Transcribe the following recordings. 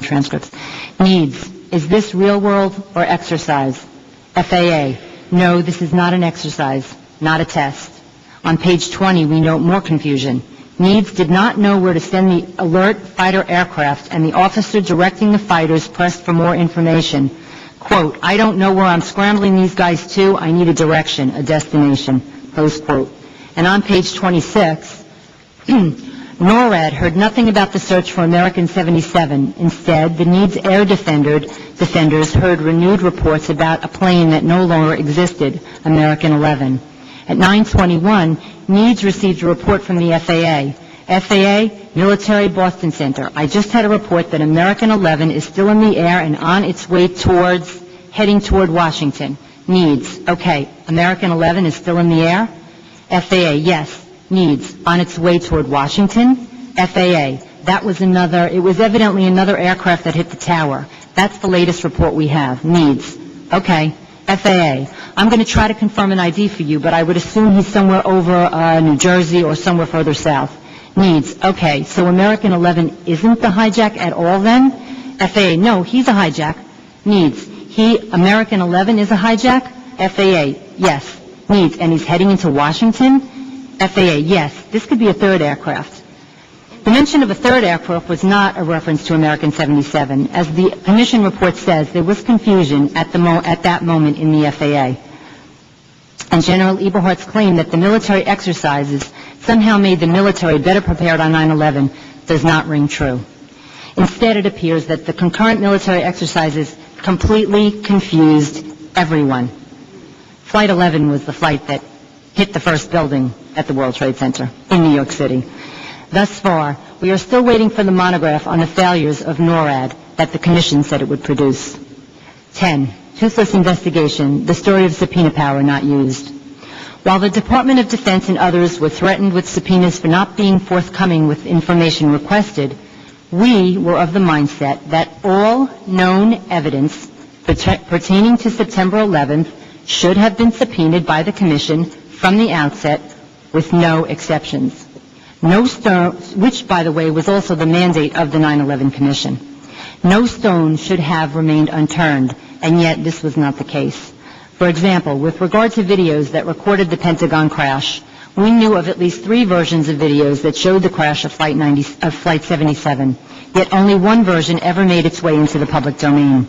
transcripts. Needs. Is this real world or exercise? FAA. No, this is not an exercise, not a test. On page 20, we note more confusion. Needs did not know where to send the alert fighter aircraft, and the officer directing the fighters pressed for more information. Quote, I don't know where I'm scrambling these guys to. I need a direction, a destination, close quote. And on page 26, NORAD heard nothing about the search for American 77. Instead, the Needs air defenders heard renewed reports about a plane that no longer existed, American 11. At 9:21, Needs received a report from the FAA. FAA, Military Boston Center. I just had a report that American 11 is still in the air and on its way heading toward Washington. Needs. Okay, American 11 is still in the air? FAA, yes. Needs. On its way toward Washington? FAA. It was evidently another aircraft that hit the tower. That's the latest report we have. Needs. Okay. FAA. I'm going to try to confirm an ID for you, but I would assume he's somewhere over New Jersey or somewhere further south. Needs. Okay. So American 11 isn't the hijack at all then? FAA. No, he's a hijack. Needs. American 11 is a hijack? FAA. Yes. Needs. And he's heading into Washington? FAA. Yes. This could be a third aircraft. The mention of a third aircraft was not a reference to American 77. As the commission report says, there was confusion at that moment in the FAA. And General Eberhardt's claim that the military exercises somehow made the military better prepared on 9/11 does not ring true. Instead, it appears that the concurrent military exercises completely confused everyone. Flight 11 was the flight that hit the first building at the World Trade Center in New York City. Thus far, we are still waiting for the monograph on the failures of NORAD that the Commission said it would produce. 10. Toothless investigation, the story of subpoena power not used. While the Department of Defense and others were threatened with subpoenas for not being forthcoming with information requested, we were of the mindset that all known evidence pertaining to September 11th should have been subpoenaed by the Commission from the outset with no exceptions. No stone, which, by the way, was also the mandate of the 9/11 Commission. No stone should have remained unturned, and yet this was not the case. For example, with regard to videos that recorded the Pentagon crash, we knew of at least 3 versions of videos that showed the crash of Flight 77, yet only one version ever made its way into the public domain.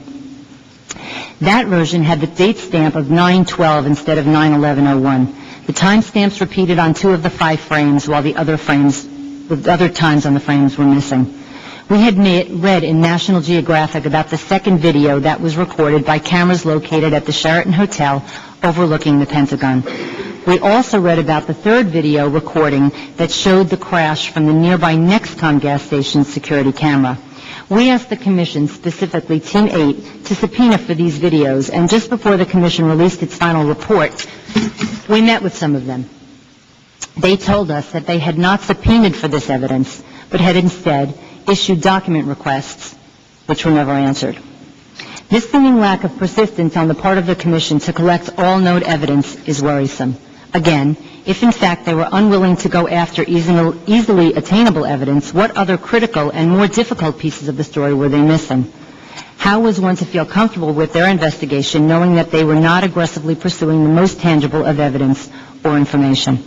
That version had the date stamp of 9/12 instead of 9/11/01. The timestamps repeated on 2 of the 5 frames, while the other times on the frames were missing. We had read in National Geographic about the second video that was recorded by cameras located at the Sheraton Hotel overlooking the Pentagon. We also read about the third video recording that showed the crash from the nearby Nexcom gas station's security camera. We asked the Commission, specifically Team 8, to subpoena for these videos, and just before the Commission released its final report, we met with some of them. They told us that they had not subpoenaed for this evidence, but had instead issued document requests, which were never answered. This seeming lack of persistence on the part of the Commission to collect all known evidence is worrisome. Again, if in fact they were unwilling to go after easily attainable evidence, what other critical and more difficult pieces of the story were they missing? How was one to feel comfortable with their investigation knowing that they were not aggressively pursuing the most tangible of evidence or information?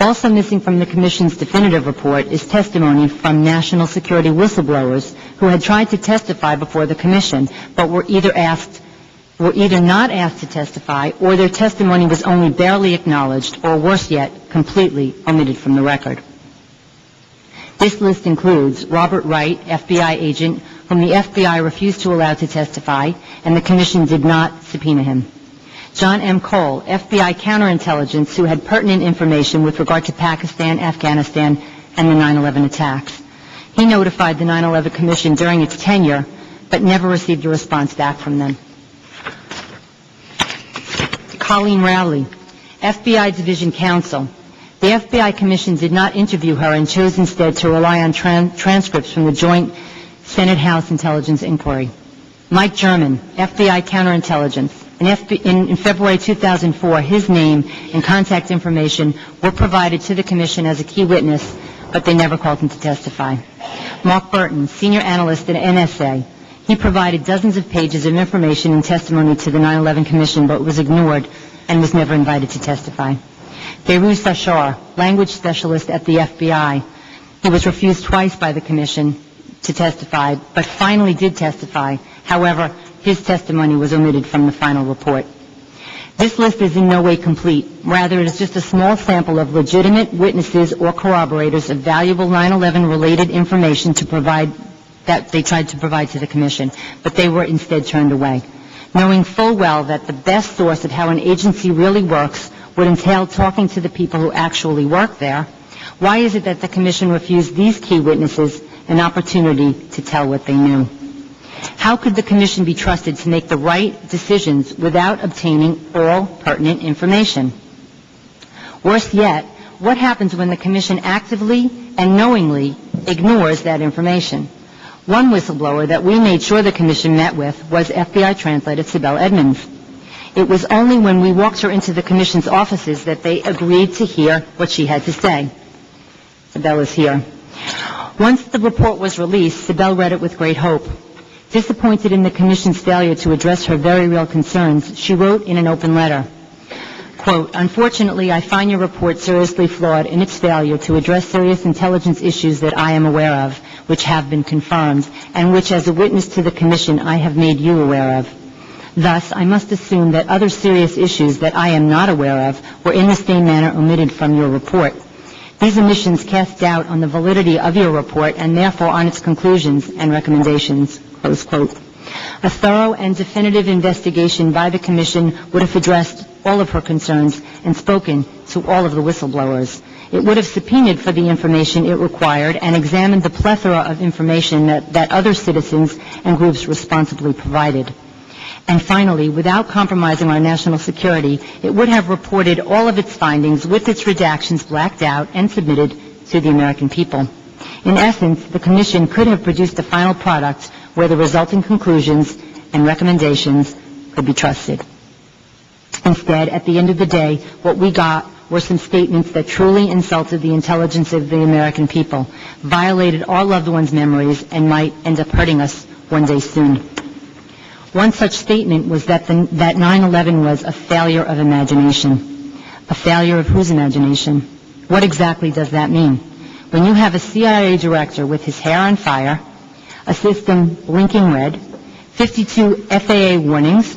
Also missing from the Commission's definitive report is testimony from national security whistleblowers who had tried to testify before the Commission, but were either not asked to testify, or their testimony was only barely acknowledged, or worse yet, completely omitted from the record. This list includes Robert Wright, FBI agent, whom the FBI refused to allow to testify, and the Commission did not subpoena him. John M. Cole, FBI counterintelligence, who had pertinent information with regard to Pakistan, Afghanistan, and the 9/11 attacks. He notified the 9/11 Commission during its tenure, but never received a response back from them. Colleen Rowley, FBI Division Counsel. The FBI Commission did not interview her and chose instead to rely on transcripts from the Joint Senate-House Intelligence Inquiry. Mike German, FBI Counterintelligence. In February 2004, his name and contact information were provided to the Commission as a key witness but they never called him to testify. Mark Burton, senior analyst at NSA, he provided dozens of pages of information and testimony to the 9/11 Commission, but was ignored and was never invited to testify. Behruz Sashar, language specialist at the FBI, he was refused twice by the Commission to testify, but finally did testify. However, his testimony was omitted from the final report. This list is in no way complete. Rather, it is just a small sample of legitimate witnesses or corroborators of valuable 9/11 related information that they tried to provide to the Commission, but they were instead turned away. Knowing full well that the best source of how an agency really works would entail talking to the people who actually work there, why is it that the Commission refused these key witnesses an opportunity to tell what they knew? How could the Commission be trusted to make the right decisions without obtaining all pertinent information? Worse yet, what happens when the Commission actively and knowingly ignores that information? One whistleblower that we made sure the Commission met with was FBI translator Sibel Edmonds. It was only when we walked her into the Commission's offices that they agreed to hear what she had to say. Sibel is here. Once the report was released, Sibel read it with great hope. Disappointed in the Commission's failure to address her very real concerns, she wrote in an open letter, quote, "Unfortunately, I find your report seriously flawed in its failure to address serious intelligence issues that I am aware of, which have been confirmed, and which, as a witness to the Commission, I have made you aware of. Thus, I must assume that other serious issues that I am not aware of were in the same manner omitted from your report. These omissions cast doubt on the validity of your report and therefore on its conclusions and recommendations." Close quote. A thorough and definitive investigation by the Commission would have addressed all of her concerns and spoken to all of the whistleblowers. It would have subpoenaed for the information it required and examined the plethora of information that other citizens and groups responsibly provided. And finally, without compromising our national security, it would have reported all of its findings with its redactions blacked out and submitted to the American people. In essence, the Commission could have produced a final product where the resulting conclusions and recommendations could be trusted. Instead, at the end of the day, what we got were some statements that truly insulted the intelligence of the American people, violated our loved ones' memories, and might end up hurting us one day soon. One such statement was that 9/11 was a failure of imagination. A failure of whose imagination? What exactly does that mean? When you have a CIA director with his hair on fire, a system blinking red, 52 FAA warnings,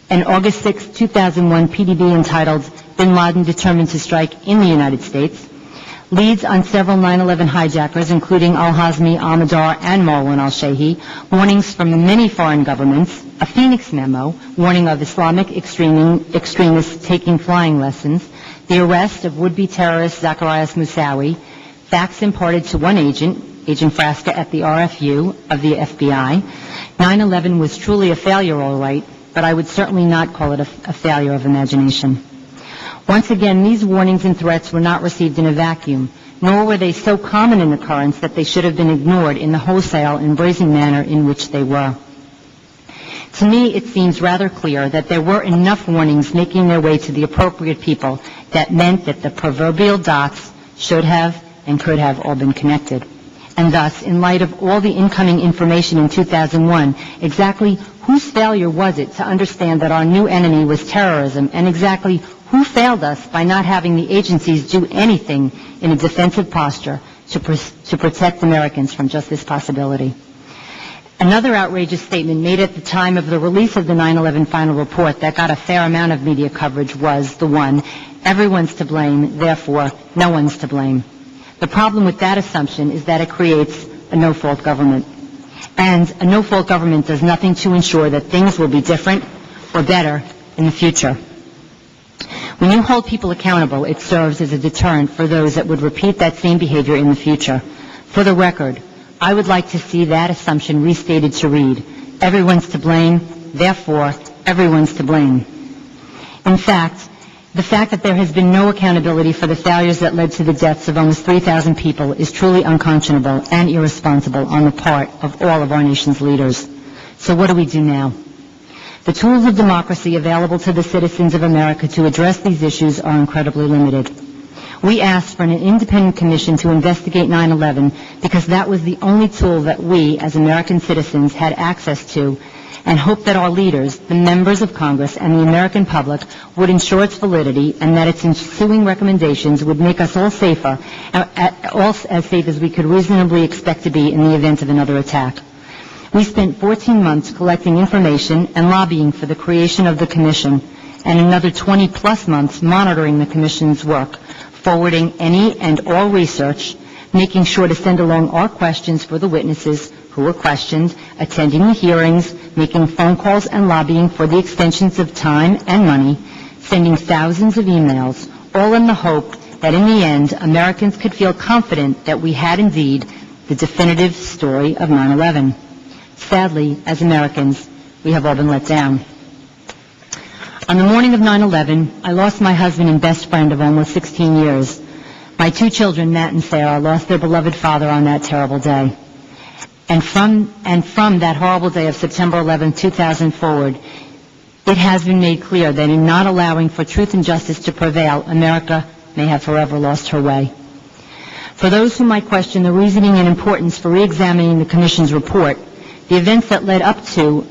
an August 6, 2001 PDB entitled Bin Laden Determined to Strike in the United States, leads on several 9/11 hijackers, including al-Hazmi, al-Madar, and Marwan al-Shehi, warnings from many foreign governments, a Phoenix memo warning of Islamic extremists taking flying lessons, the arrest of would-be terrorist Zacarias Moussaoui, facts imparted to one agent, Agent Frasca at the RFU of the FBI. 9/11 was truly a failure, all right, but I would certainly not call it a failure of imagination. Once again, these warnings and threats were not received in a vacuum, nor were they so common in occurrence that they should have been ignored in the wholesale and brazen manner in which they were. To me, it seems rather clear that there were enough warnings making their way to the appropriate people that meant that the proverbial dots should have and could have all been connected. And thus, in light of all the incoming information in 2001, exactly whose failure was it to understand that our new enemy was terrorism, and exactly who failed us by not having the agencies do anything in a defensive posture to protect Americans from just this possibility? Another outrageous statement made at the time of the release of the 9/11 final report that got a fair amount of media coverage was the one, "Everyone's to blame, therefore no one's to blame." The problem with that assumption is that it creates a no-fault government. And a no-fault government does nothing to ensure that things will be different or better in the future. When you hold people accountable, it serves as a deterrent for those that would repeat that same behavior in the future. For the record, I would like to see that assumption restated to read, "Everyone's to blame, therefore everyone's to blame." In fact, the fact that there has been no accountability for the failures that led to the deaths of almost 3,000 people is truly unconscionable and irresponsible on the part of all of our nation's leaders. So what do we do now? The tools of democracy available to the citizens of America to address these issues are incredibly limited. We asked for an independent commission to investigate 9/11 because that was the only tool that we, as American citizens, had access to, and hoped that our leaders, the members of Congress, and the American public would ensure its validity and that its ensuing recommendations would make us all safer, all as safe as we could reasonably expect to be in the event of another attack. We spent 14 months collecting information and lobbying for the creation of the commission, and another 20-plus months monitoring the commission's work, forwarding any and all research, making sure to send along our questions for the witnesses who were questioned, attending the hearings, making phone calls and lobbying for the extensions of time and money, sending thousands of emails, all in the hope that in the end Americans could feel confident that we had indeed the definitive story of 9/11. Sadly, as Americans, we have all been let down. On the morning of 9/11, I lost my husband and best friend of almost 16 years. My two children, Matt and Sarah, lost their beloved father on that terrible day. And from that horrible day of September 11, 2000 forward, it has been made clear that in not allowing for truth and justice to prevail, America may have forever lost her way. For those who might question the reasoning and importance for re-examining the Commission's report, the events that led up to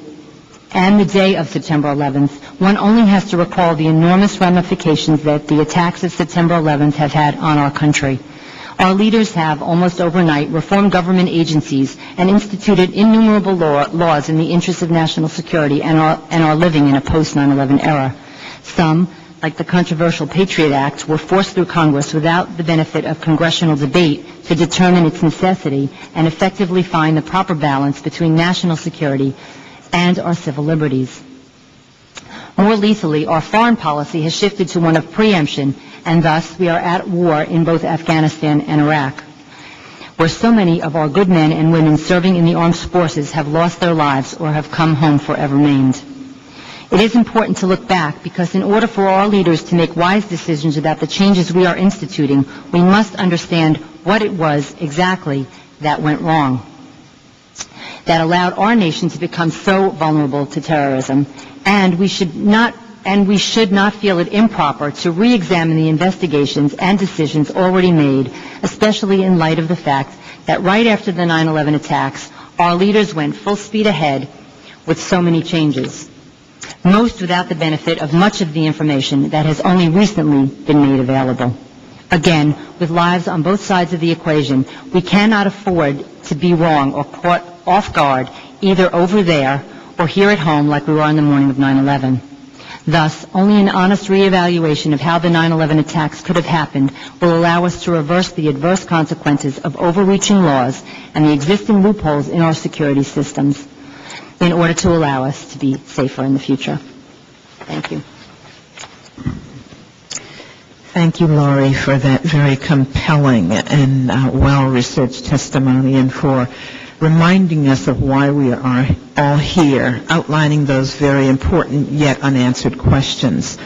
and the day of September 11th, one only has to recall the enormous ramifications that the attacks of September 11th have had on our country. Our leaders have, almost overnight, reformed government agencies and instituted innumerable laws in the interest of national security and are living in a post-9/11 era. Some, like the controversial Patriot Act, were forced through Congress without the benefit of congressional debate to determine its necessity and effectively find the proper balance between national security and our civil liberties. More lethally, our foreign policy has shifted to one of preemption, and thus we are at war in both Afghanistan and Iraq, where so many of our good men and women serving in the armed forces have lost their lives or have come home forever maimed. It is important to look back because in order for our leaders to make wise decisions about the changes we are instituting, we must understand what it was exactly that went wrong, that allowed our nation to become so vulnerable to terrorism, and we should not feel it improper to re-examine the investigations and decisions already made, especially in light of the fact that right after the 9/11 attacks, our leaders went full speed ahead with so many changes, most without the benefit of much of the information that has only recently been made available. Again, with lives on both sides of the equation, we cannot afford to be wrong or caught off guard either over there or here at home like we were on the morning of 9/11. Thus, only an honest reevaluation of how the 9/11 attacks could have happened will allow us to reverse the adverse consequences of overreaching laws and the existing loopholes in our security systems in order to allow us to be safer in the future. Thank you. Thank you, Laurie, for that very compelling and well-researched testimony and for reminding us of why we are all here, outlining those very important yet unanswered questions.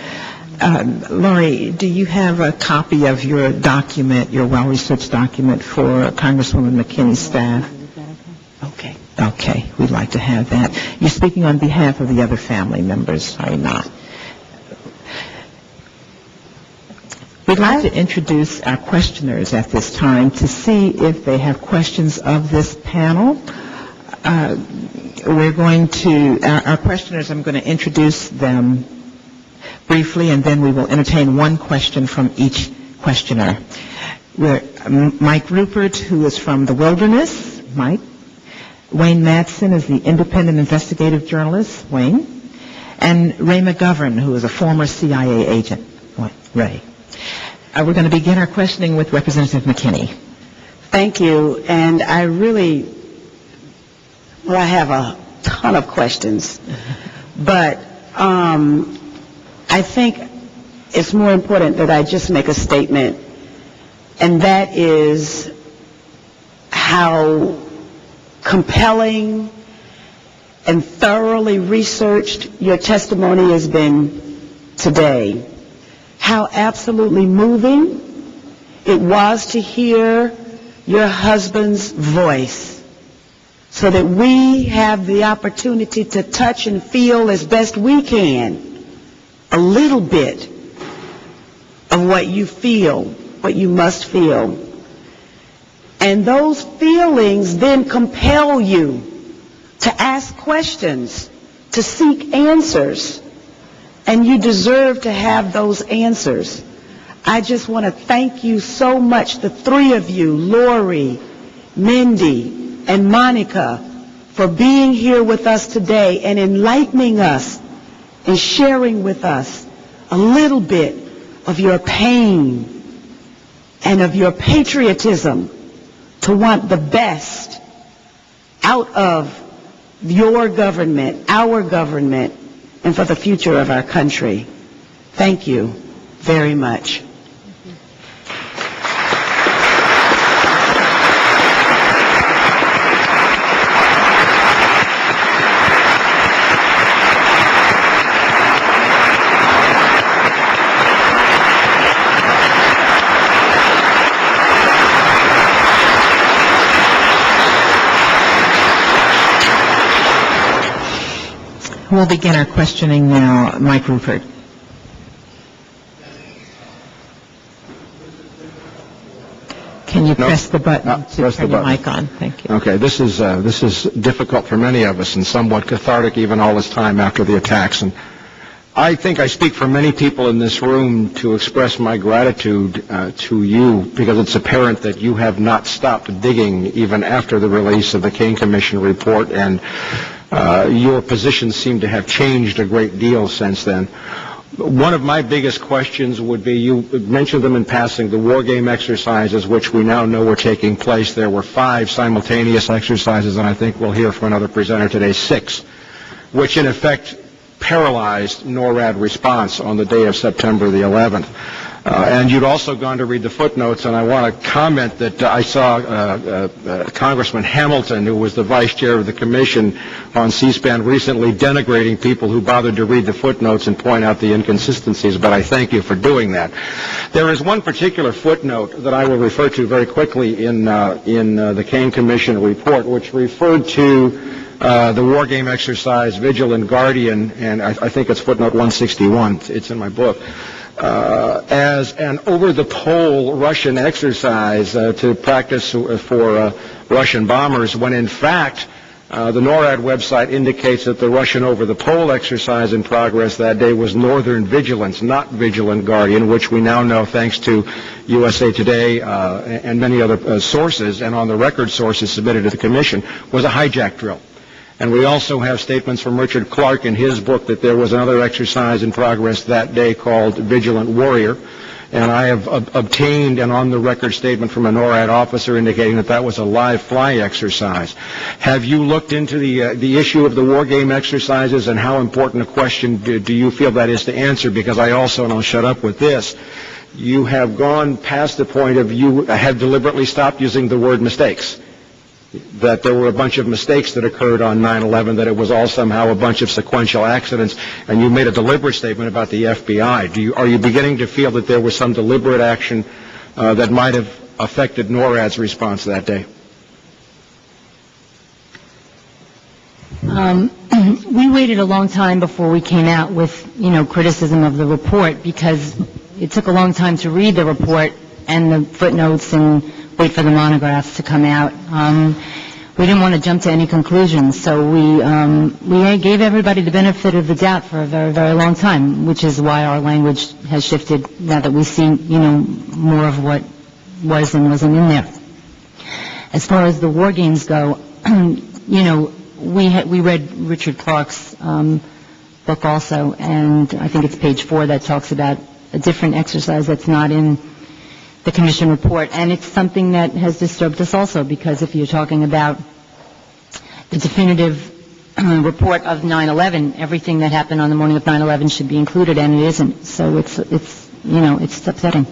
Laurie, do you have a copy of your document, your well-researched document for Congresswoman McKinney's staff? Okay. Okay, we'd like to have that. You're speaking on behalf of the other family members, are you not? We'd like to introduce our questioners at this time to see if they have questions of this panel. We're going to, our questioners, I'm going to introduce them briefly, and then we will entertain one question from each questioner. Mike Rupert, who is from The Wilderness. Mike. Wayne Madsen is the independent investigative journalist. Wayne. And Ray McGovern, who is a former CIA agent. Ray. We're going to begin our questioning with Representative McKinney. Thank you. And I have a ton of questions. But I think it's more important that I just make a statement, and that is how compelling and thoroughly researched your testimony has been today. How absolutely moving it was to hear your husband's voice, so that we have the opportunity to touch and feel as best we can a little bit of what you feel what you must feel. And those feelings then compel you to ask questions, to seek answers. And you deserve to have those answers. I just want to thank you so much, the three of you, Lori, Mindy, and Monica, for being here with us today and enlightening us and sharing with us a little bit of your pain and of your patriotism to want the best out of your government, our government, and for the future of our country. Thank you very much. We'll begin our questioning now. Mike Rupert. Can you press the button to turn your mic on? Thank you. Okay, this is difficult for many of us and somewhat cathartic even all this time after the attacks. And I think I speak for many people in this room to express my gratitude to you, because it's apparent that you have not stopped digging even after the release of the Kane Commission report, and your positions seem to have changed a great deal since then. One of my biggest questions would be, you mentioned them in passing, the war game exercises, which we now know were taking place. There were 5 simultaneous exercises, and I think we'll hear from another presenter today, 6, which in effect paralyzed NORAD response on the day of September the 11th. And you'd also gone to read the footnotes, and I want to comment that I saw Congressman Hamilton, who was the vice chair of the commission on C-SPAN, recently denigrating people who bothered to read the footnotes and point out the inconsistencies, but I thank you for doing that. There is one particular footnote that I will refer to very quickly in the Kane Commission report, which referred to the war game exercise Vigilant Guardian, and I think it's footnote 161. It's in my book. As an over-the-pole Russian exercise to practice for Russian bombers, when in fact the NORAD website indicates that the Russian over-the-pole exercise in progress that day was Northern Vigilance, not Vigilant Guardian, which we now know, thanks to USA Today and many other sources, and on the record sources submitted to the Commission, was a hijack drill. And we also have statements from Richard Clark in his book that there was another exercise in progress that day called Vigilant Warrior. And I have obtained an on-the-record statement from a NORAD officer indicating that that was a live fly exercise. Have you looked into the issue of the war game exercises, and how important a question do you feel that is to answer? Because I also, and I'll shut up with this, you have gone past the point of you have deliberately stopped using the word mistakes, that there were a bunch of mistakes that occurred on 9/11, that it was all somehow a bunch of sequential accidents, and you made a deliberate statement about the FBI. Are you beginning to feel that there was some deliberate action that might have affected NORAD's response that day? We waited a long time before we came out with, criticism of the report, because it took a long time to read the report and the footnotes and wait for the monographs to come out. We didn't want to jump to any conclusions, so we gave everybody the benefit of the doubt for a very, very long time, which is why our language has shifted now that we see, more of what was and wasn't in there. As far as the war games go, we read Richard Clark's book also, and I think it's page 4 that talks about a different exercise that's not in the Commission report, and it's something that has disturbed us also, because if you're talking about the definitive report of 9/11, everything that happened on the morning of 9/11 should be included, and it isn't. So it's upsetting.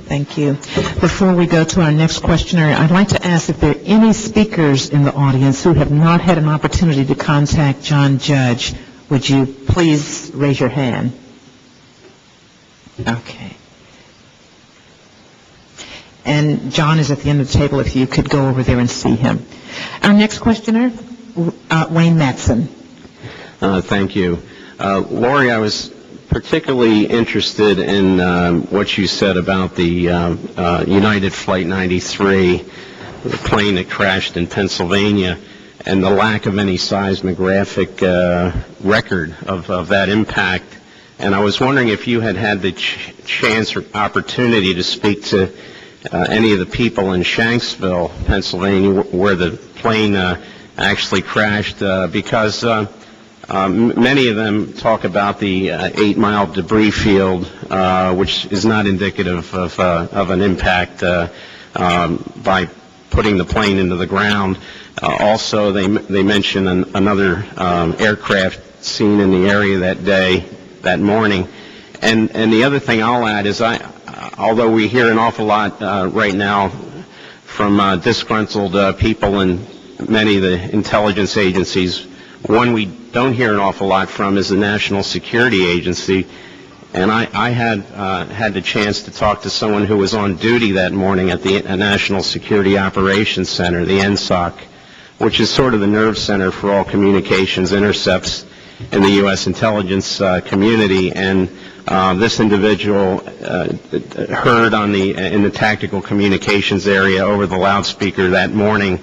Thank you. Before we go to our next questioner, I'd like to ask if there are any speakers in the audience who have not had an opportunity to contact John Judge. Would you please raise your hand? Okay. And John is at the end of the table, if you could go over there and see him. Our next questioner, Wayne Matson. Thank you. Lori, I was particularly interested in what you said about the United Flight 93, the plane that crashed in Pennsylvania, and the lack of any seismographic record of that impact. And I was wondering if you had the chance or opportunity to speak to any of the people in Shanksville, Pennsylvania, where the plane actually crashed, because many of them talk about the 8-mile debris field, which is not indicative of an impact by putting the plane into the ground. Also, they mention another aircraft seen in the area that morning. And the other thing I'll add is, although we hear an awful lot right now from disgruntled people in many of the intelligence agencies, one we don't hear an awful lot from is the National Security Agency. And I had the chance to talk to someone who was on duty that morning at the National Security Operations Center, the NSOC, which is sort of the nerve center for all communications intercepts in the U.S. intelligence community. And this individual heard in the tactical communications area over the loudspeaker that morning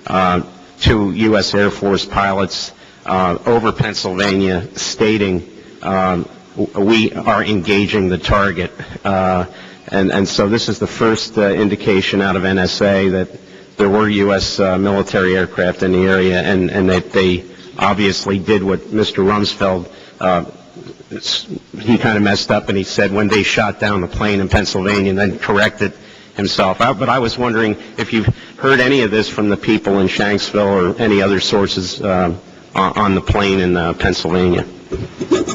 2 U.S. Air Force pilots over Pennsylvania stating, we are engaging the target. And so this is the first indication out of NSA that there were U.S. military aircraft in the area, and that they obviously did what Mr. Rumsfeld, he kind of messed up, and he said when they shot down the plane in Pennsylvania and then corrected himself. But I was wondering if you've heard any of this from the people in Shanksville or any other sources on the plane in Pennsylvania.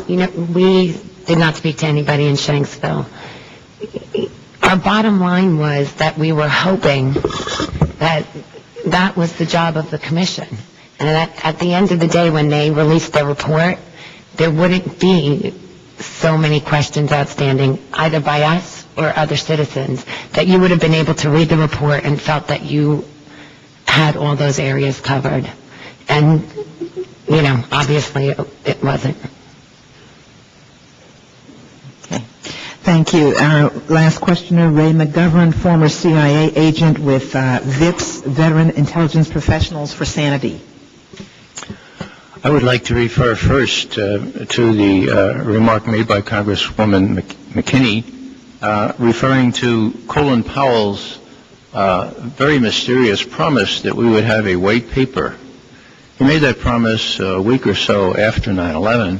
You know, we did not speak to anybody in Shanksville. Our bottom line was that we were hoping that that was the job of the commission, and that at the end of the day, when they released their report, there wouldn't be so many questions outstanding, either by us or other citizens, that you would have been able to read the report and felt that you had all those areas covered. And, you know, obviously it wasn't. Okay. Thank you. Our last questioner, Ray McGovern, former CIA agent with VIPS, Veteran Intelligence Professionals for Sanity. I would like to refer first to the remark made by Congresswoman McKinney referring to Colin Powell's very mysterious promise that we would have a white paper. He made that promise a week or so after 9/11,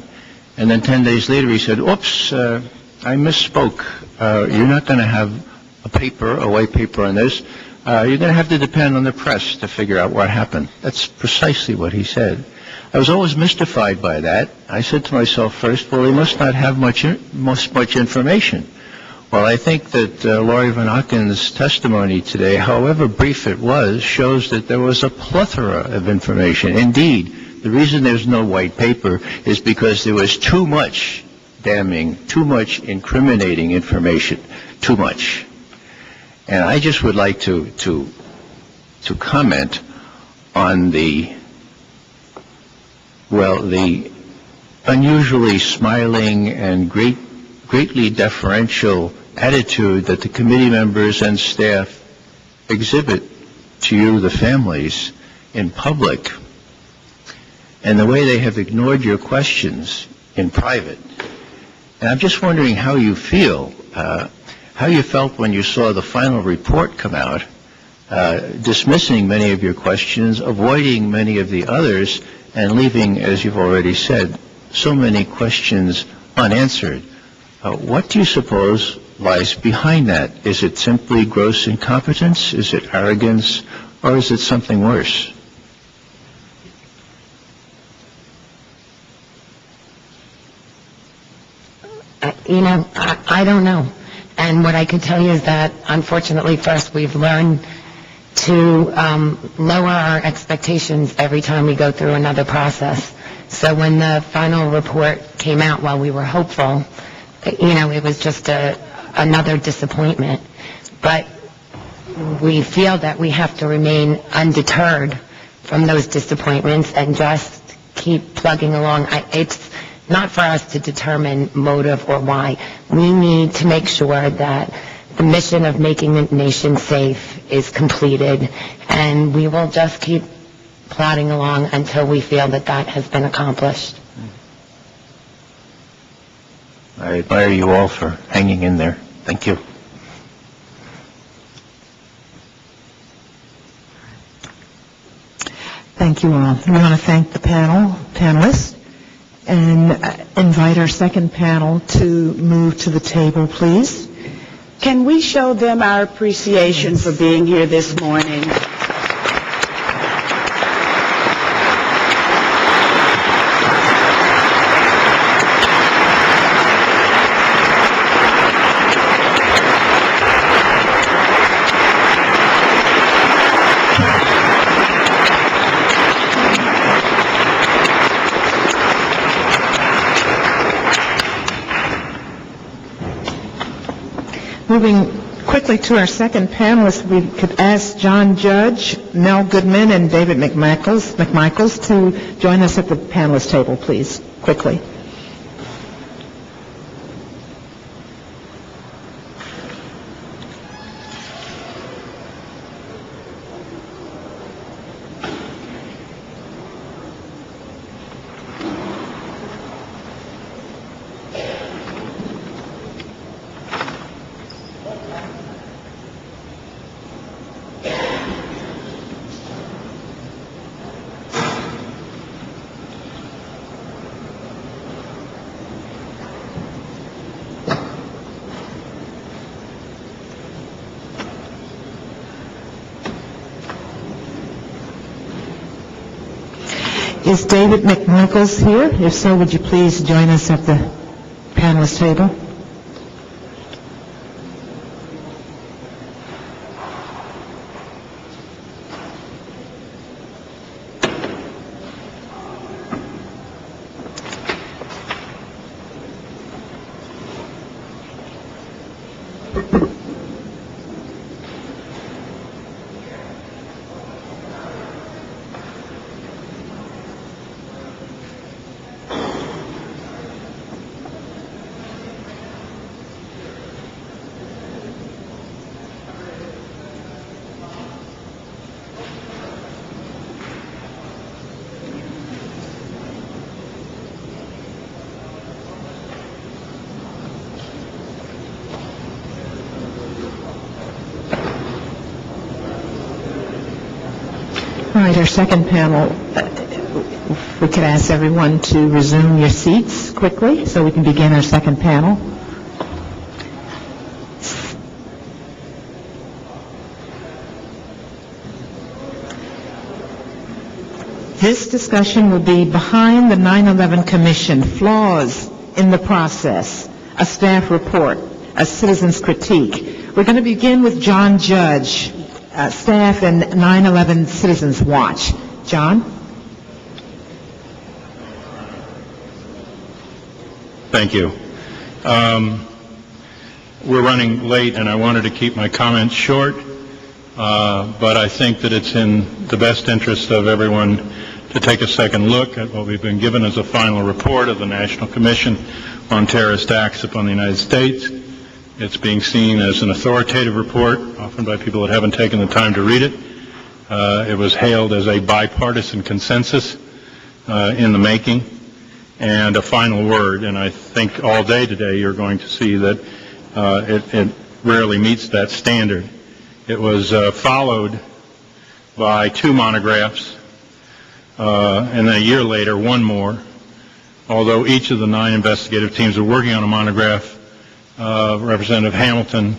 and then 10 days later he said, oops, I misspoke. You're not going to have a white paper on this. You're going to have to depend on the press to figure out what happened. That's precisely what he said. I was always mystified by that. I said to myself first, well, he must not have much information. Well, I think that Laurie Van Auken's testimony today, however brief it was, shows that there was a plethora of information. Indeed, the reason there's no white paper is because there was too much damning, too much incriminating information, too much. And I just would like to comment on the unusually smiling and greatly deferential attitude that the committee members and staff exhibit to you, the families, in public, and the way they have ignored your questions in private. And I'm just wondering how you feel, how you felt when you saw the final report come out, dismissing many of your questions, avoiding many of the others, and leaving, as you've already said, so many questions unanswered. What do you suppose lies behind that? Is it simply gross incompetence? Is it arrogance? Or is it something worse? I don't know. And what I can tell you is that, unfortunately, first, we've learned to lower our expectations every time we go through another process. So when the final report came out, while we were hopeful, it was just another disappointment. But we feel that we have to remain undeterred from those disappointments and just keep plugging along. not for us to determine motive or why. We need to make sure that the mission of making the nation safe is completed, and we will just keep plodding along until we feel that that has been accomplished. I admire you all for hanging in there. Thank you. Thank you all. We want to thank the panelists, and invite our second panel to move to the table, please. Can we show them our appreciation for being here this morning? Moving quickly to our second panelist, we could ask John Judge, Mel Goodman, and David McMichaels to join us at the panelist table, please, quickly. Is David McMichaels here? If so, would you please join us at the panelist table? All right, our second panel, we could ask everyone to resume your seats quickly so we can begin our second panel. This discussion will be behind the 9/11 Commission, flaws in the process, a staff report, a citizen's critique. We're going to begin with John Judge, staff and 9/11 Citizens Watch. John? Thank you. We're running late, and I wanted to keep my comments short, but I think that it's in the best interest of everyone to take a second look at what we've been given as a final report of the National Commission on Terrorist Acts upon the United States. It's being seen as an authoritative report, often by people that haven't taken the time to read it. It was hailed as a bipartisan consensus in the making, and a final word. And I think all day today you're going to see that it rarely meets that standard. It was followed by 2 monographs, and then a year later, 1 more. Although each of the 9 investigative teams are working on a monograph, Representative Hamilton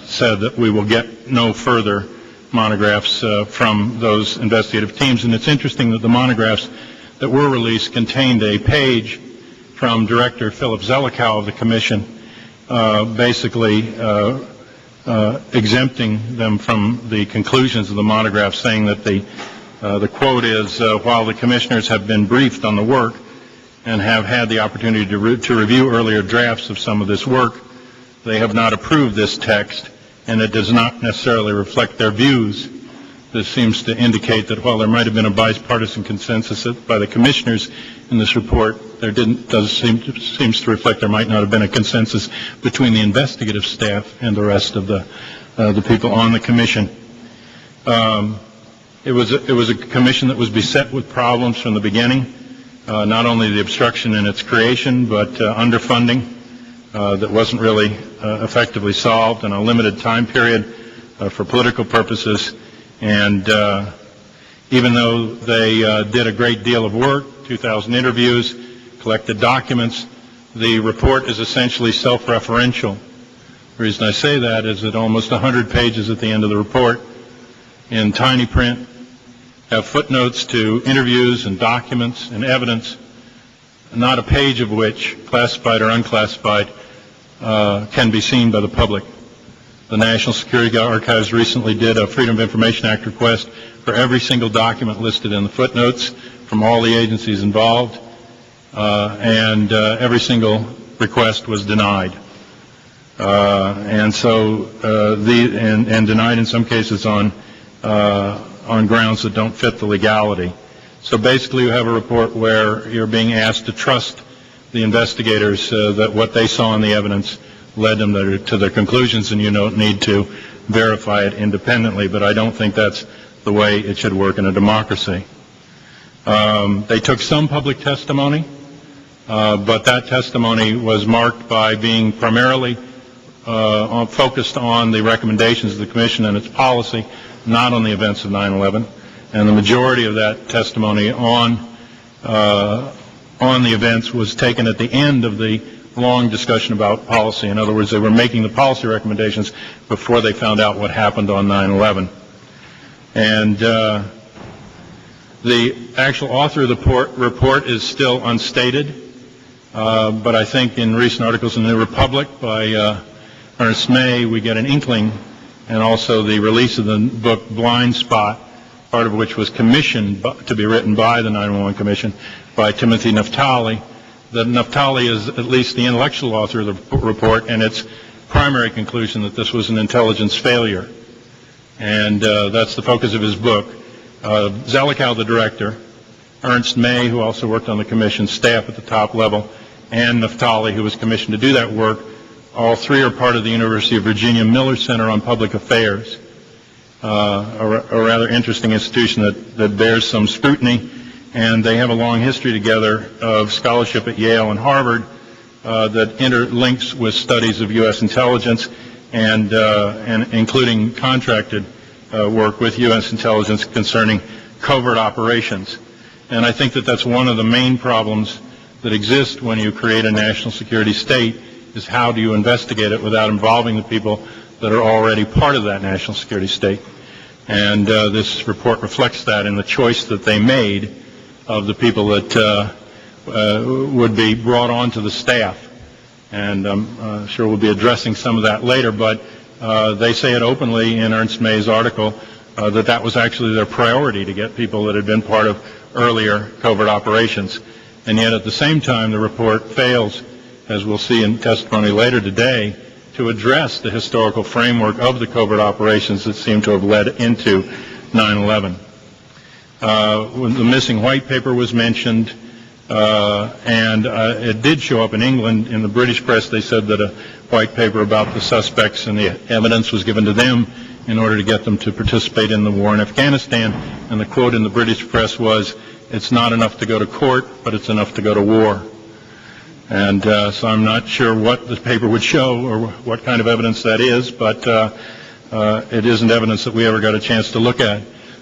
said that we will get no further monographs from those investigative teams. And it's interesting that the monographs that were released contained a page from Director Philip Zelikow of the Commission, basically exempting them from the conclusions of the monograph, saying that the quote is, while the commissioners have been briefed on the work and have had the opportunity to review earlier drafts of some of this work, they have not approved this text, and it does not necessarily reflect their views this seems to indicate that while there might have been a bipartisan consensus by the commissioners in this report, there seems to reflect there might not have been a consensus between the investigative staff and the rest of the people on the commission. It was a commission that was beset with problems from the beginning, not only the obstruction in its creation, but underfunding that wasn't really effectively solved in a limited time period for political purposes. And even though they did a great deal of work, 2,000 interviews, collected documents, the report is essentially self-referential. The reason I say that is that almost 100 pages at the end of the report in tiny print have footnotes to interviews and documents and evidence, not a page of which, classified or unclassified, can be seen by the public. The National Security Archives recently did a Freedom of Information Act request for every single document listed in the footnotes from all the agencies involved, and every single request was denied. And denied in some cases on grounds that don't fit the legality. So basically you have a report where you're being asked to trust the investigators that what they saw in the evidence led them to their conclusions, and you don't need to verify it independently, but I don't think that's the way it should work in a democracy. They took some public testimony, but that testimony was marked by being primarily focused on the recommendations of the Commission and its policy, not on the events of 9/11. And the majority of that testimony on the events was taken at the end of the long discussion about policy. In other words, they were making the policy recommendations before they found out what happened on 9/11. And the actual author of the report is still unstated, but I think in recent articles in the New Republic by Ernest May, we get an inkling, and also the release of the book Blind Spot, part of which was commissioned to be written by the 9/11 Commission by Timothy Naftali, that Naftali is at least the intellectual author of the report, and its primary conclusion that this was an intelligence failure. And that's the focus of his book. Zelikow, the director, Ernst May, who also worked on the commission, staff at the top level, and Naftali, who was commissioned to do that work, all three are part of the University of Virginia Miller Center on Public Affairs, a rather interesting institution that bears some scrutiny. And they have a long history together of scholarship at Yale and Harvard that interlinks with studies of U.S. intelligence and including contracted work with U.S. intelligence concerning covert operations. And I think that that's one of the main problems that exist when you create a national security state, is how do you investigate it without involving the people that are already part of that national security state. And this report reflects that in the choice that they made of the people that would be brought onto the staff. And I'm sure we'll be addressing some of that later, but they say it openly in Ernst May's article that was actually their priority, to get people that had been part of earlier covert operations. And yet at the same time, the report fails, as we'll see in testimony later today, to address the historical framework of the covert operations that seem to have led into 9/11. When the missing white paper was mentioned, and it did show up in England. In the British press, they said that a white paper about the suspects and the evidence was given to them in order to get them to participate in the war in Afghanistan. And the quote in the British press was, "It's not enough to go to court, but it's enough to go to war." And so I'm not sure what the paper would show or what kind of evidence that is, but it isn't evidence that we ever got a chance to look at.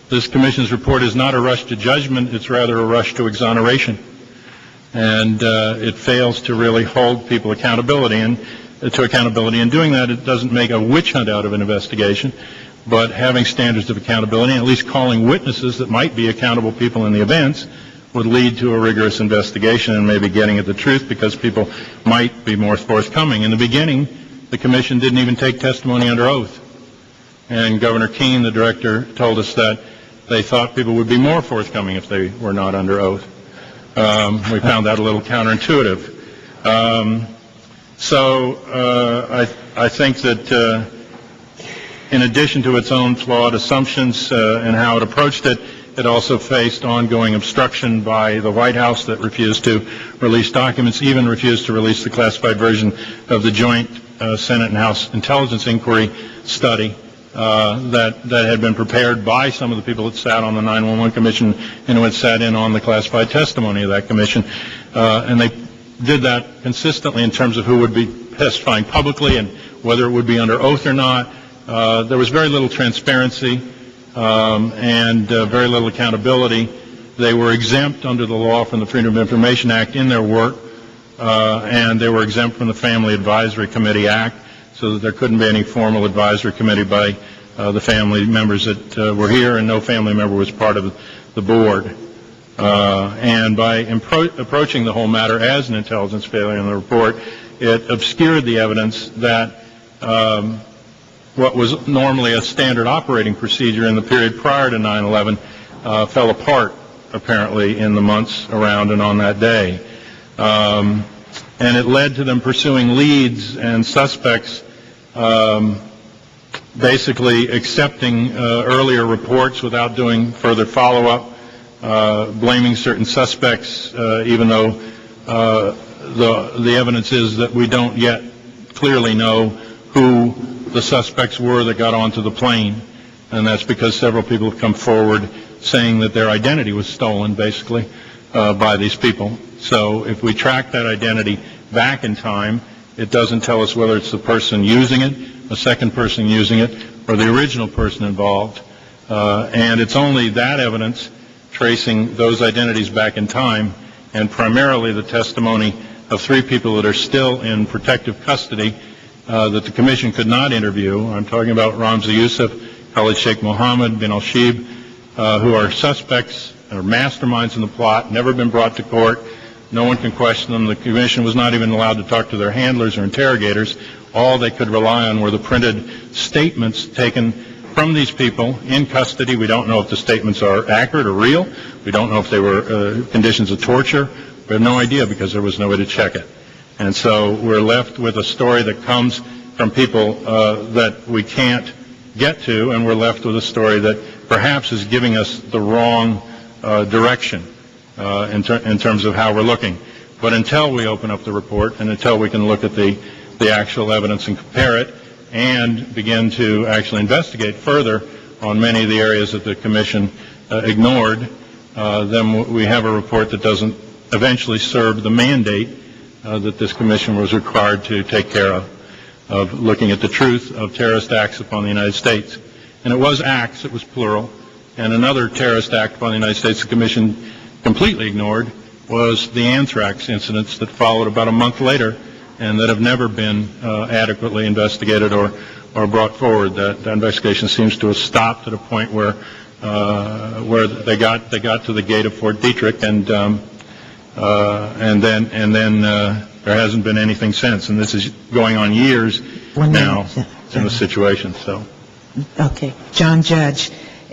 This commission's report is not a rush to judgment, it's rather a rush to exoneration. And it fails to really hold people accountability. And in doing that, it doesn't make a witch hunt out of an investigation, but having standards of accountability, and at least calling witnesses that might be accountable people in the events, would lead to a rigorous investigation and maybe getting at the truth, because people might be more forthcoming. In the beginning, the commission didn't even take testimony under oath. And Governor Keene, the director, told us that they thought people would be more forthcoming if they were not under oath. We found that a little counterintuitive. I think that in addition to its own flawed assumptions and how it approached it, it also faced ongoing obstruction by the White House that refused to release documents, even refused to release the classified version of the joint Senate and House intelligence inquiry study that had been prepared by some of the people that sat on the 911 Commission and who had sat in on the classified testimony of that commission. And they did that consistently in terms of who would be testifying publicly and whether it would be under oath or not. There was very little transparency and very little accountability. They were exempt under the law from the Freedom of Information Act in their work, and they were exempt from the Family Advisory Committee Act, so that there couldn't be any formal advisory committee by the family members that were here, and no family member was part of the board. And by approaching the whole matter as an intelligence failure in the report, it obscured the evidence that what was normally a standard operating procedure in the period prior to 9/11 fell apart, apparently, in the months around and on that day. And it led to them pursuing leads and suspects, basically accepting earlier reports without doing further follow-up, blaming certain suspects, even though the evidence is that we don't yet clearly know who the suspects were that got onto the plane, and that's because several people have come forward saying that their identity was stolen, basically, by these people. So if we track that identity back in time, it doesn't tell us whether it's the person using it, a second person using it, or the original person involved. And it's only that evidence, tracing those identities back in time, and primarily the testimony of 3 people that are still in protective custody, that the Commission could not interview. I'm talking about Ramzi Youssef, Khalid Sheikh Mohammed, bin al-Shib, who are suspects or masterminds in the plot, never been brought to court. No one can question them. The Commission was not even allowed to talk to their handlers or interrogators. All they could rely on were the printed statements taken from these people in custody. We don't know if the statements are accurate or real. We don't know if they were conditions of torture. We have no idea because there was no way to check it. And so we're left with a story that comes from people that we can't get to, and we're left with a story that perhaps is giving us the wrong direction in terms of how we're looking. But until we open up the report and until we can look at the actual evidence and compare it and begin to actually investigate further on many of the areas that the Commission ignored, then we have a report that doesn't eventually serve the mandate that this Commission was required to take care of looking at the truth of terrorist acts upon the United States. And it was acts, it was plural, and another terrorist act upon the United States the Commission completely ignored was the anthrax incidents that followed about a month later and that have never been adequately investigated or brought forward. That investigation seems to have stopped at a point where they got to the gate of Fort Detrick, and then there hasn't been anything since. And this is going on years now in the situation. So, okay, John Judge,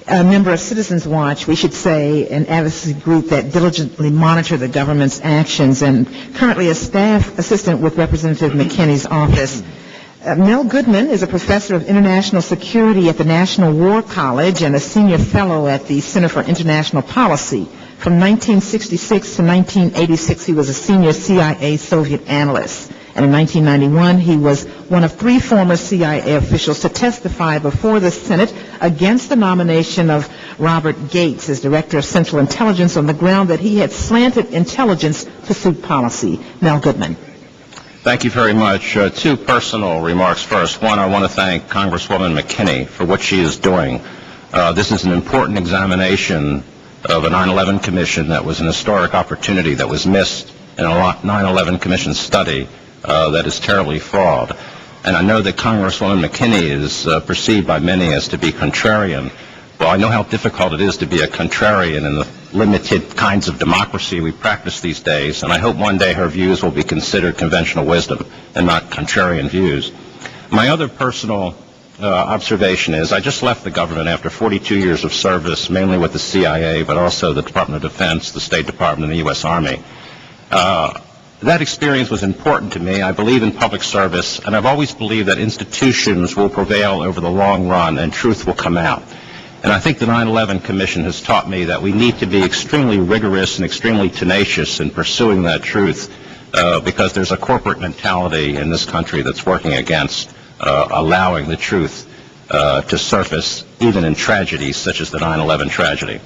a member of Citizens Watch, we should say, an advocacy group that diligently monitor the government's actions, and currently a staff assistant with Representative McKinney's office. Mel Goodman is a professor of international security at the National War College and a senior fellow at the Center for International Policy. From 1966 to 1986, he was a senior CIA Soviet analyst. And in 1991, he was one of 3 former CIA officials to testify before the Senate against the nomination of Robert Gates as Director of Central Intelligence on the ground that he had slanted intelligence to suit policy. Mel Goodman. Thank you very much. 2 personal remarks first. One, I want to thank Congresswoman McKinney for what she is doing. This is an important examination of a 9/11 Commission that was an historic opportunity that was missed in a 9/11 Commission study that is terribly flawed. And I know that Congresswoman McKinney is perceived by many as to be contrarian. Well, I know how difficult it is to be a contrarian in the limited kinds of democracy we practice these days, and I hope one day her views will be considered conventional wisdom and not contrarian views. My other personal observation is I just left the government after 42 years of service, mainly with the CIA, but also the Department of Defense, the State Department, and the U.S. Army. That experience was important to me. I believe in public service, and I've always believed that institutions will prevail over the long run and truth will come out. And I think the 9/11 Commission has taught me that we need to be extremely rigorous and extremely tenacious in pursuing that truth because there's a corporate mentality in this country that's working against allowing the truth to surface even in tragedies such as the 9/11 tragedy.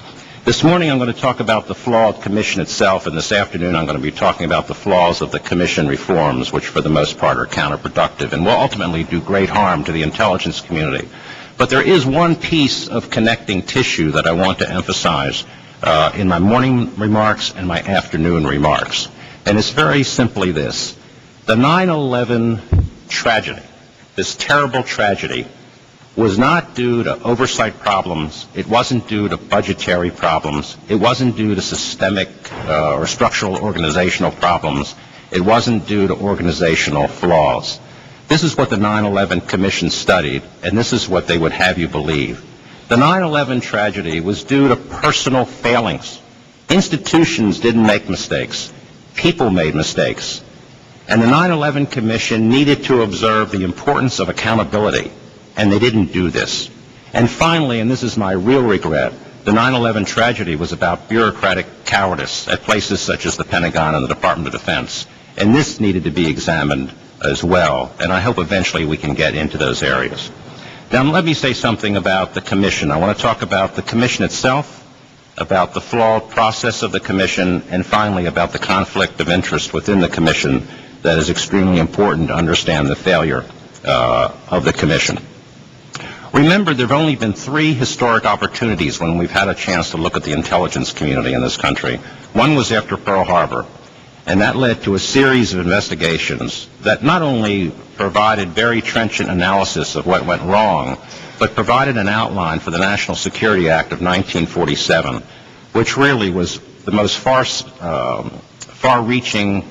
This morning I'm going to talk about the flawed commission itself, and this afternoon I'm going to be talking about the flaws of the commission reforms, which for the most part are counterproductive and will ultimately do great harm to the intelligence community. But there is one piece of connecting tissue that I want to emphasize in my morning remarks and my afternoon remarks. And it's very simply this. The 9/11 tragedy, this terrible tragedy, was not due to oversight problems. It wasn't due to budgetary problems. It wasn't due to systemic or structural organizational problems. It wasn't due to organizational flaws. This is what the 9/11 Commission studied, and this is what they would have you believe. The 9/11 tragedy was due to personal failings. Institutions didn't make mistakes. People made mistakes. And the 9/11 Commission needed to observe the importance of accountability, and they didn't do this. And finally, and this is my real regret, the 9/11 tragedy was about bureaucratic cowardice at places such as the Pentagon and the Department of Defense. And this needed to be examined as well, and I hope eventually we can get into those areas. Now, let me say something about the Commission. I want to talk about the Commission itself, about the flawed process of the Commission, and finally about the conflict of interest within the Commission that is extremely important to understand the failure of the Commission. Remember, there have only been 3 historic opportunities when we've had a chance to look at the intelligence community in this country. One was after Pearl Harbor, and that led to a series of investigations that not only provided very trenchant analysis of what went wrong, but provided an outline for the National Security Act of 1947, which really was the most far-reaching,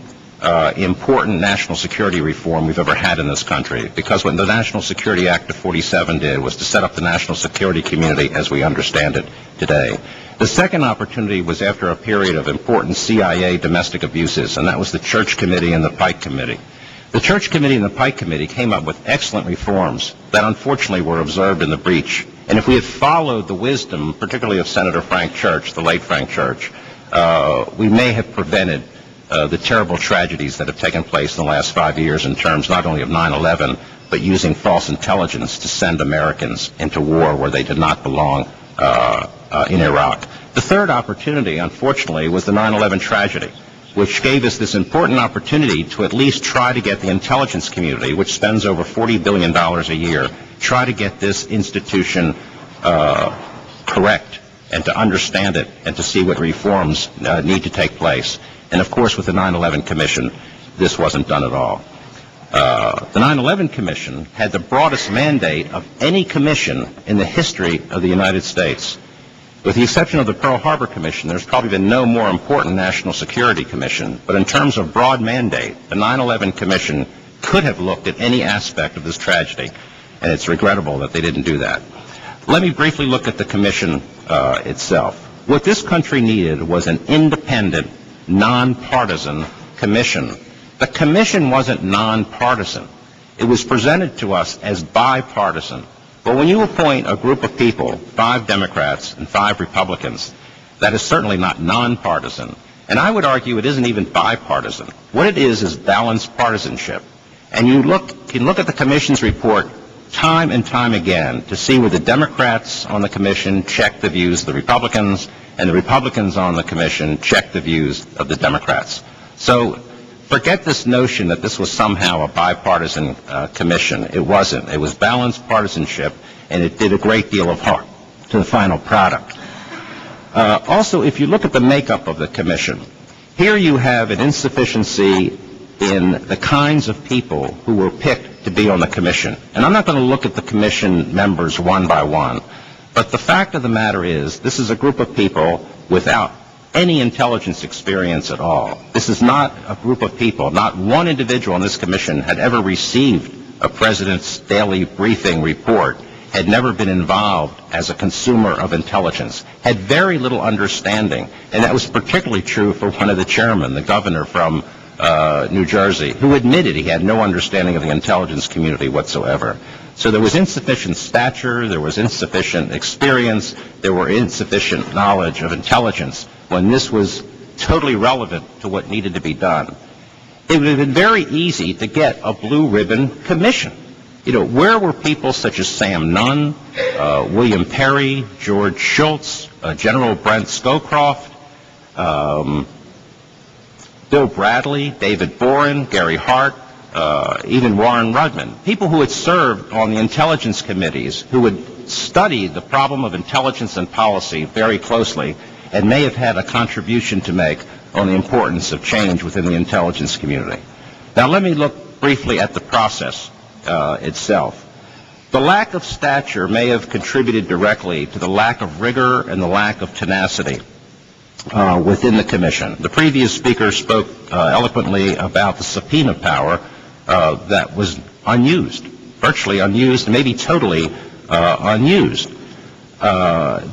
important national security reform we've ever had in this country, because what the National Security Act of 47 did was to set up the national security community as we understand it today. The second opportunity was after a period of important CIA domestic abuses, and that was the Church Committee and the Pike Committee. The Church Committee and the Pike Committee came up with excellent reforms that unfortunately were observed in the breach. And if we had followed the wisdom, particularly of Senator Frank Church, the late Frank Church, we may have prevented the terrible tragedies that have taken place in the last 5 years in terms not only of 9/11, but using false intelligence to send Americans into war where they did not belong in Iraq. The third opportunity, unfortunately, was the 9/11 tragedy, which gave us this important opportunity to at least try to get the intelligence community, which spends over $40 billion a year, try to get this institution correct and to understand it and to see what reforms need to take place. And of course, with the 9/11 Commission, this wasn't done at all. The 9/11 Commission had the broadest mandate of any commission in the history of the United States. With the exception of the Pearl Harbor Commission, there's probably been no more important national security commission. But in terms of broad mandate, the 9/11 Commission could have looked at any aspect of this tragedy, and it's regrettable that they didn't do that. Let me briefly look at the commission itself. What this country needed was an independent, nonpartisan commission. The commission wasn't nonpartisan. It was presented to us as bipartisan. But when you appoint a group of people, 5 Democrats and 5 Republicans, that is certainly not nonpartisan. And I would argue it isn't even bipartisan. What it is balanced partisanship. And you can look at the commission's report time and time again to see where the Democrats on the commission check the views of the Republicans, and the Republicans on the commission check the views of the Democrats. So forget this notion that this was somehow a bipartisan commission. It wasn't. It was balanced partisanship, and it did a great deal of harm to the final product. Also, if you look at the makeup of the commission, here you have an insufficiency in the kinds of people who were picked to be on the commission. And I'm not going to look at the commission members one by one, but the fact of the matter is this is a group of people without any intelligence experience at all. This is not a group of people. Not one individual on this commission had ever received a president's daily briefing report, had never been involved as a consumer of intelligence, had very little understanding. And that was particularly true for one of the chairmen, the governor from New Jersey, who admitted he had no understanding of the intelligence community whatsoever. So there was insufficient stature, there was insufficient experience, there were insufficient knowledge of intelligence when this was totally relevant to what needed to be done. It would have been very easy to get a blue ribbon commission. You know, where were people such as Sam Nunn, William Perry, George Shultz, General Brent Scowcroft, Bill Bradley, David Boren, Gary Hart, even Warren Rudman, people who had served on the intelligence committees, who had studied the problem of intelligence and policy very closely, and may have had a contribution to make on the importance of change within the intelligence community. Now let me look briefly at the process itself. The lack of stature may have contributed directly to the lack of rigor and the lack of tenacity within the commission. The previous speaker spoke eloquently about the subpoena power that was unused, virtually unused, maybe totally unused.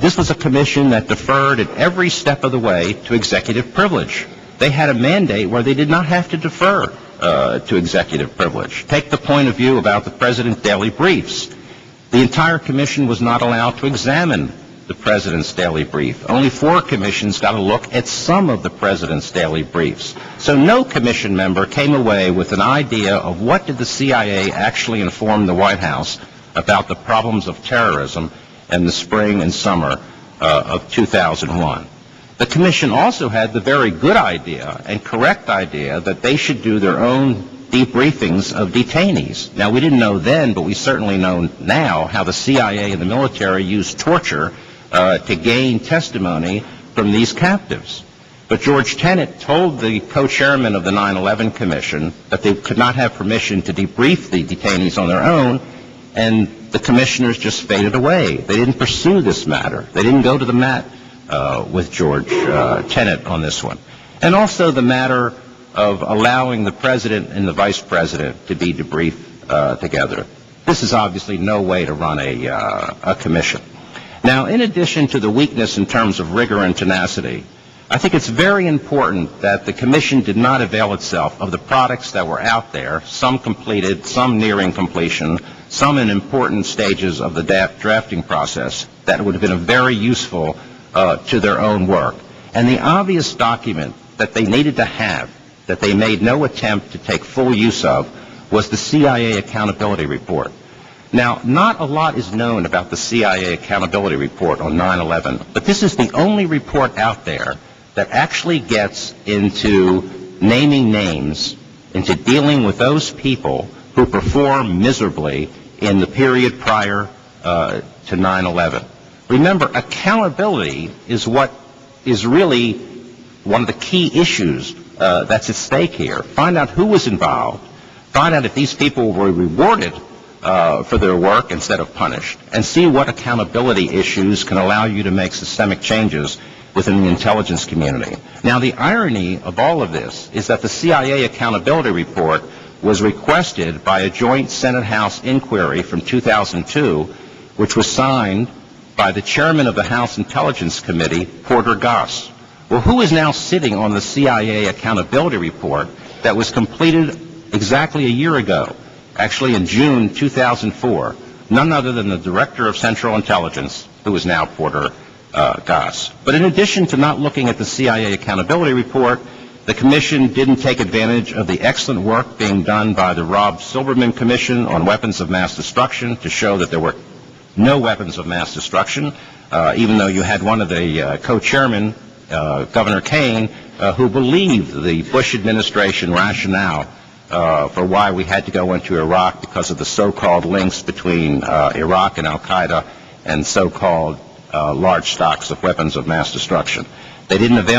This was a commission that deferred at every step of the way to executive privilege. They had a mandate where they did not have to defer to executive privilege. Take the point of view about the President's daily briefs. The entire commission was not allowed to examine the President's daily brief. Only 4 commissions got a look at some of the President's daily briefs. So no commission member came away with an idea of what did the CIA actually inform the White House about the problems of terrorism in the spring and summer of 2001. The commission also had the very good idea and correct idea that they should do their own debriefings of detainees. Now, we didn't know then, but we certainly know now how the CIA and the military used torture to gain testimony from these captives. But George Tenet told the co-chairman of the 9/11 Commission that they could not have permission to debrief the detainees on their own, and the commissioners just faded away. They didn't pursue this matter. They didn't go to the mat with George Tenet on this one. And also the matter of allowing the president and the vice president to be debriefed together. This is obviously no way to run a commission. Now, in addition to the weakness in terms of rigor and tenacity, I think it's very important that the commission did not avail itself of the products that were out there, some completed, some nearing completion, some in important stages of the drafting process that would have been very useful to their own work. And the obvious document that they needed to have, that they made no attempt to take full use of, was the CIA Accountability Report. Now, not a lot is known about the CIA Accountability Report on 9/11, but this is the only report out there that actually gets into naming names, into dealing with those people who performed miserably in the period prior to 9/11. Remember, accountability is what is really one of the key issues that's at stake here. Find out who was involved, find out if these people were rewarded for their work instead of punished, and see what accountability issues can allow you to make systemic changes within the intelligence community. Now, the irony of all of this is that the CIA Accountability Report was requested by a joint Senate-House inquiry from 2002, which was signed by the chairman of the House Intelligence Committee, Porter Goss. Well, who is now sitting on the CIA Accountability Report that was completed exactly a year ago, actually in June 2004? None other than the Director of Central Intelligence, who is now Porter Goss. But in addition to not looking at the CIA Accountability Report, the Commission didn't take advantage of the excellent work being done by the Rob Silberman Commission on weapons of mass destruction to show that there were no weapons of mass destruction, even though you had one of the co-chairmen, Governor Kane, who believed the Bush administration rationale for why we had to go into Iraq because of the so-called links between Iraq and al-Qaeda and so-called large stocks of weapons of mass destruction. They didn't avail